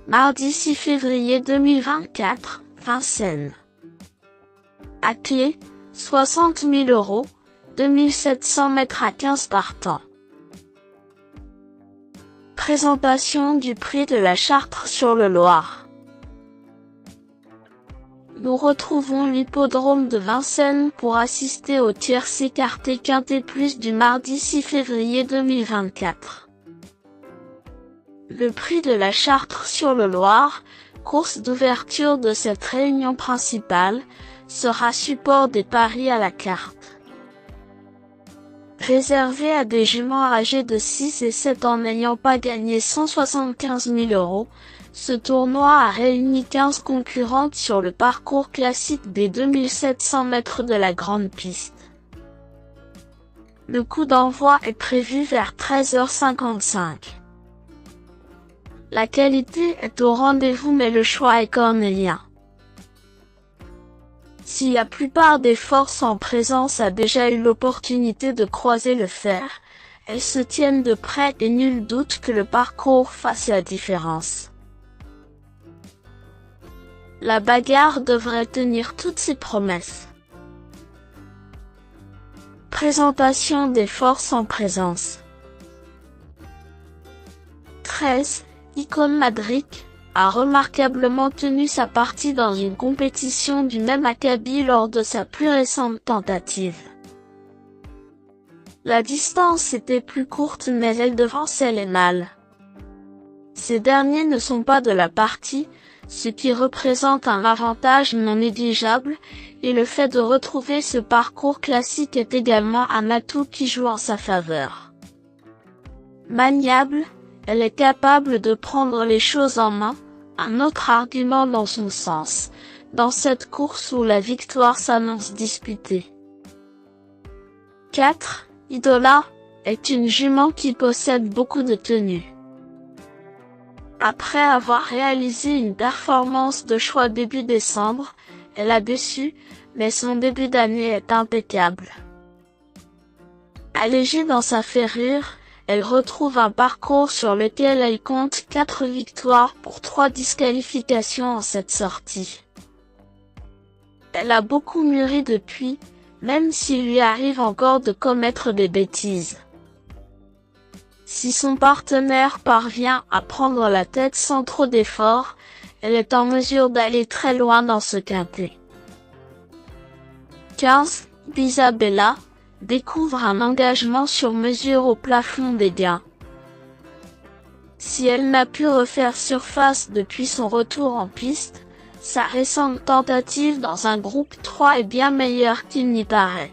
Mardi 6 février 2024, Vincennes. À clé, 60 000 €, 2700 mètres à 15 partants. Présentation du prix de la Chartre-sur-le-Loir. Nous retrouvons l'hippodrome de Vincennes pour assister au tiercé quarté quintet plus du mardi 6 février 2024. Le prix de la Chartre-sur-le-Loir, course d'ouverture de cette réunion principale, sera support des paris à la carte. Réservé à des juments âgés de 6 et 7 ans n'ayant pas gagné 175 000 €, ce tournoi a réuni 15 concurrentes sur le parcours classique des 2700 mètres de la grande piste. Le coup d'envoi est prévu vers 13h55. La qualité est au rendez-vous mais le choix est cornélien. Si la plupart des forces en présence a déjà eu l'opportunité de croiser le fer, elles se tiennent de près et nul doute que le parcours fasse la différence. La bagarre devrait tenir toutes ses promesses. Présentation des forces en présence. 13. Icon Madrid a remarquablement tenu sa partie dans une compétition du même acabit lors de sa plus récente tentative. La distance était plus courte mais elle devançait les mâles. Ces derniers ne sont pas de la partie, ce qui représente un avantage non négligeable, et le fait de retrouver ce parcours classique est également un atout qui joue en sa faveur. Maniable, elle est capable de prendre les choses en main, un autre argument dans son sens, dans cette course où la victoire s'annonce disputée. 4. Idola est une jument qui possède beaucoup de tenue. Après avoir réalisé une performance de choix début décembre, elle a déçu, mais son début d'année est impeccable. Allégée dans sa ferrure, elle retrouve un parcours sur lequel elle compte 4 victoires pour 3 disqualifications en cette sortie. Elle a beaucoup mûri depuis, même s'il lui arrive encore de commettre des bêtises. Si son partenaire parvient à prendre la tête sans trop d'efforts, elle est en mesure d'aller très loin dans ce quintet. 15. Isabella découvre un engagement sur mesure au plafond des gains. Si elle n'a pu refaire surface depuis son retour en piste, sa récente tentative dans un groupe 3 est bien meilleure qu'il n'y paraît.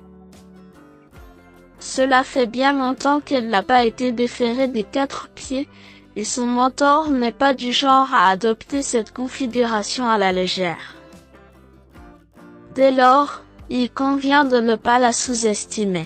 Cela fait bien longtemps qu'elle n'a pas été déférée des 4 pieds, et son mentor n'est pas du genre à adopter cette configuration à la légère. Dès lors, il convient de ne pas la sous-estimer.